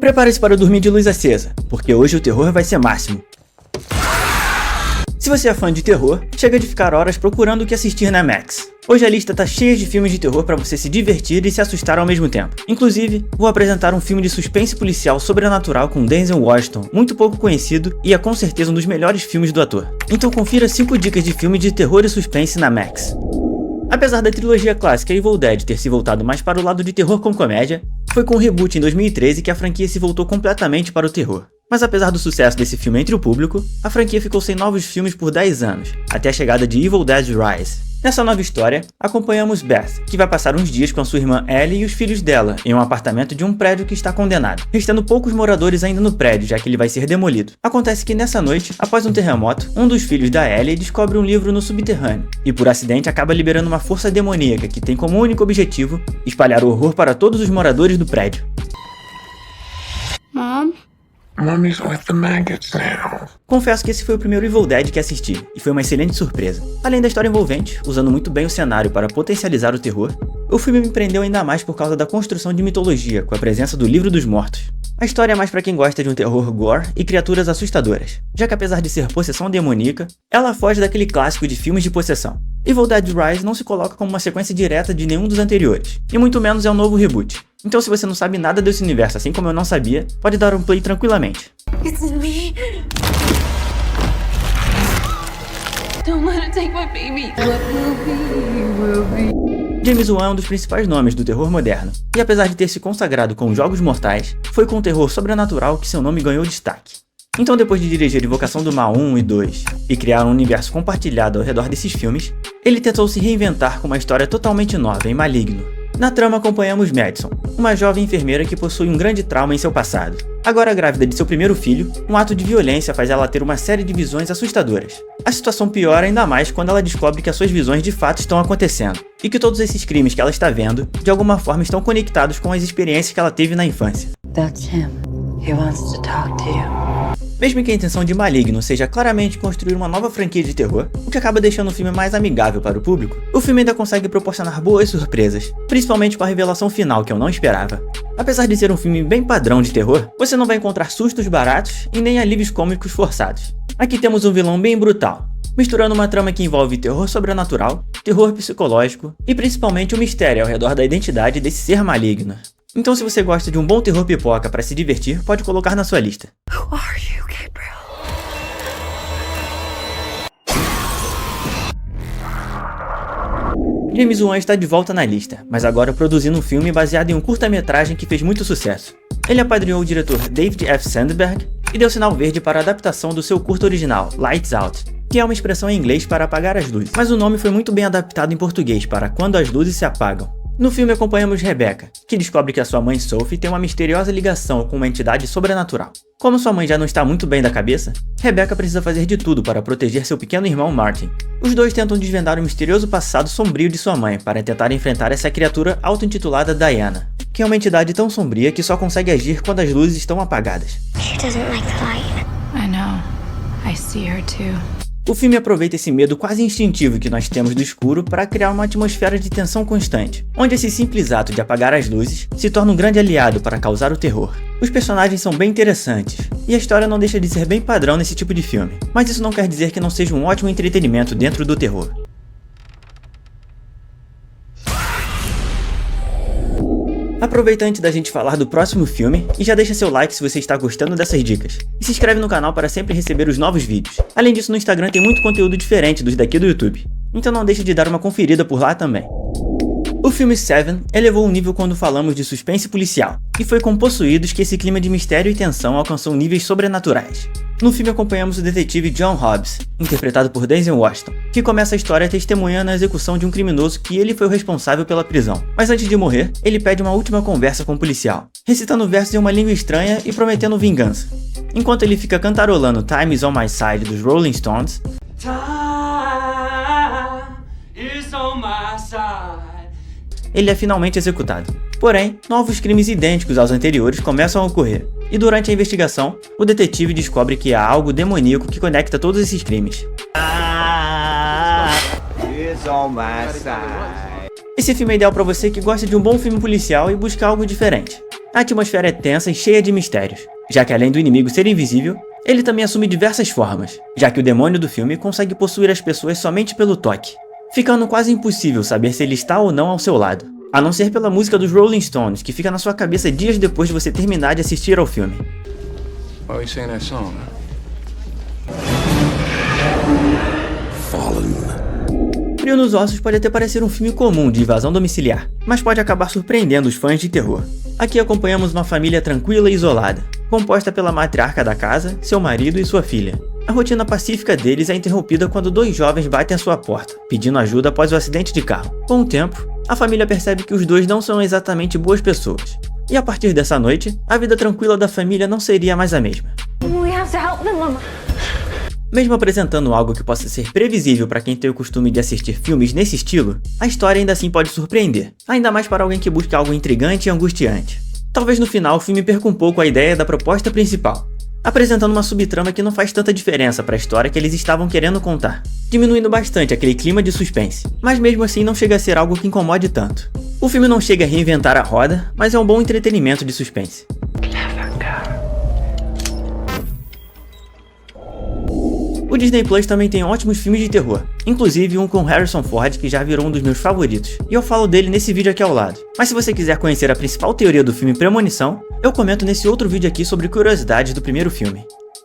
Prepare-se para dormir de luz acesa, porque hoje o terror vai ser máximo. Se você é fã de terror, chega de ficar horas procurando o que assistir na Max. Hoje a lista tá cheia de filmes de terror para você se divertir e se assustar ao mesmo tempo. Inclusive, vou apresentar um filme de suspense policial sobrenatural com Denzel Washington, muito pouco conhecido e é com certeza um dos melhores filmes do ator. Então confira 5 dicas de filme de terror e suspense na Max. Apesar da trilogia clássica Evil Dead ter se voltado mais para o lado de terror com comédia, foi com o reboot em 2013 que a franquia se voltou completamente para o terror. Mas apesar do sucesso desse filme entre o público, a franquia ficou sem novos filmes por 10 anos, até a chegada de Evil Dead Rise. Nessa nova história, acompanhamos Beth, que vai passar uns dias com a sua irmã Ellie e os filhos dela, em um apartamento de um prédio que está condenado, restando poucos moradores ainda no prédio, já que ele vai ser demolido. Acontece que nessa noite, após um terremoto, um dos filhos da Ellie descobre um livro no subterrâneo, e por acidente acaba liberando uma força demoníaca que tem como único objetivo espalhar o horror para todos os moradores do prédio. Mom? Mommy's with the maggots now. Confesso que esse foi o primeiro Evil Dead que assisti, e foi uma excelente surpresa. Além da história envolvente, usando muito bem o cenário para potencializar o terror, o filme me prendeu ainda mais por causa da construção de mitologia, com a presença do Livro dos Mortos. A história é mais para quem gosta de um terror gore e criaturas assustadoras, já que apesar de ser possessão demoníaca, ela foge daquele clássico de filmes de possessão. Evil Dead Rise não se coloca como uma sequência direta de nenhum dos anteriores, e muito menos é um novo reboot. Então se você não sabe nada desse universo, assim como eu não sabia, pode dar um play tranquilamente. It's me. Don't let it take my baby. James Wan é um dos principais nomes do terror moderno, e apesar de ter se consagrado com Jogos Mortais, foi com o terror sobrenatural que seu nome ganhou destaque. Então depois de dirigir Invocação do Mal 1 e 2, e criar um universo compartilhado ao redor desses filmes, ele tentou se reinventar com uma história totalmente nova em Maligno. Na trama acompanhamos Madison, uma jovem enfermeira que possui um grande trauma em seu passado. Agora grávida de seu primeiro filho, um ato de violência faz ela ter uma série de visões assustadoras. A situação piora ainda mais quando ela descobre que as suas visões de fato estão acontecendo, e que todos esses crimes que ela está vendo, de alguma forma estão conectados com as experiências que ela teve na infância. That's him. He wants to talk to you. Mesmo que a intenção de Maligno seja claramente construir uma nova franquia de terror, o que acaba deixando o filme mais amigável para o público, o filme ainda consegue proporcionar boas surpresas, principalmente com a revelação final que eu não esperava. Apesar de ser um filme bem padrão de terror, você não vai encontrar sustos baratos e nem alívios cômicos forçados. Aqui temos um vilão bem brutal, misturando uma trama que envolve terror sobrenatural, terror psicológico e principalmente o mistério ao redor da identidade desse ser maligno. Então se você gosta de um bom terror pipoca para se divertir, pode colocar na sua lista. Who are you, Gabriel? James Wan está de volta na lista, mas agora produzindo um filme baseado em um curta-metragem que fez muito sucesso. Ele apadrinhou o diretor David F. Sandberg e deu sinal verde para a adaptação do seu curta original, Lights Out, que é uma expressão em inglês para apagar as luzes, mas o nome foi muito bem adaptado em português para Quando as Luzes se Apagam. No filme acompanhamos Rebecca, que descobre que a sua mãe Sophie tem uma misteriosa ligação com uma entidade sobrenatural. Como sua mãe já não está muito bem da cabeça, Rebecca precisa fazer de tudo para proteger seu pequeno irmão Martin. Os dois tentam desvendar o misterioso passado sombrio de sua mãe para tentar enfrentar essa criatura auto-intitulada Diana, que é uma entidade tão sombria que só consegue agir quando as luzes estão apagadas. She doesn't like the light. I know. I see her too. O filme aproveita esse medo quase instintivo que nós temos do escuro para criar uma atmosfera de tensão constante, onde esse simples ato de apagar as luzes se torna um grande aliado para causar o terror. Os personagens são bem interessantes, e a história não deixa de ser bem padrão nesse tipo de filme, mas isso não quer dizer que não seja um ótimo entretenimento dentro do terror. Aproveita antes da gente falar do próximo filme e já deixa seu like se você está gostando dessas dicas. E se inscreve no canal para sempre receber os novos vídeos. Além disso, no Instagram tem muito conteúdo diferente dos daqui do YouTube. Então não deixe de dar uma conferida por lá também. O filme Seven elevou o nível quando falamos de suspense policial, e foi com Possuídos que esse clima de mistério e tensão alcançou níveis sobrenaturais. No filme acompanhamos o detetive John Hobbs, interpretado por Denzel Washington, que começa a história testemunhando a execução de um criminoso que ele foi o responsável pela prisão. Mas antes de morrer, ele pede uma última conversa com o policial, recitando versos em uma língua estranha e prometendo vingança. Enquanto ele fica cantarolando Time is on My Side dos Rolling Stones, Time is on my side. ele é finalmente executado. Porém, novos crimes idênticos aos anteriores começam a ocorrer, e durante a investigação, o detetive descobre que há algo demoníaco que conecta todos esses crimes. Esse filme é ideal para você que gosta de um bom filme policial e busca algo diferente. A atmosfera é tensa e cheia de mistérios, já que além do inimigo ser invisível, ele também assume diversas formas, já que o demônio do filme consegue possuir as pessoas somente pelo toque, ficando quase impossível saber se ele está ou não ao seu lado, a não ser pela música dos Rolling Stones, que fica na sua cabeça dias depois de você terminar de assistir ao filme. Why are you saying that song? Frio nos Ossos pode até parecer um filme comum de invasão domiciliar, mas pode acabar surpreendendo os fãs de terror. Aqui acompanhamos uma família tranquila e isolada, composta pela matriarca da casa, seu marido e sua filha. A rotina pacífica deles é interrompida quando dois jovens batem à sua porta, pedindo ajuda após o acidente de carro. Com o tempo, a família percebe que os dois não são exatamente boas pessoas. E a partir dessa noite, a vida tranquila da família não seria mais a mesma. We have to help them, Mama. Mesmo apresentando algo que possa ser previsível para quem tem o costume de assistir filmes nesse estilo, a história ainda assim pode surpreender, ainda mais para alguém que busca algo intrigante e angustiante. Talvez no final o filme perca um pouco a ideia da proposta principal, apresentando uma subtrama que não faz tanta diferença para a história que eles estavam querendo contar, diminuindo bastante aquele clima de suspense, mas mesmo assim não chega a ser algo que incomode tanto. O filme não chega a reinventar a roda, mas é um bom entretenimento de suspense. O Disney Plus também tem ótimos filmes de terror, inclusive um com Harrison Ford que já virou um dos meus favoritos, e eu falo dele nesse vídeo aqui ao lado. Mas se você quiser conhecer a principal teoria do filme Premonição, eu comento nesse outro vídeo aqui sobre curiosidades do primeiro filme.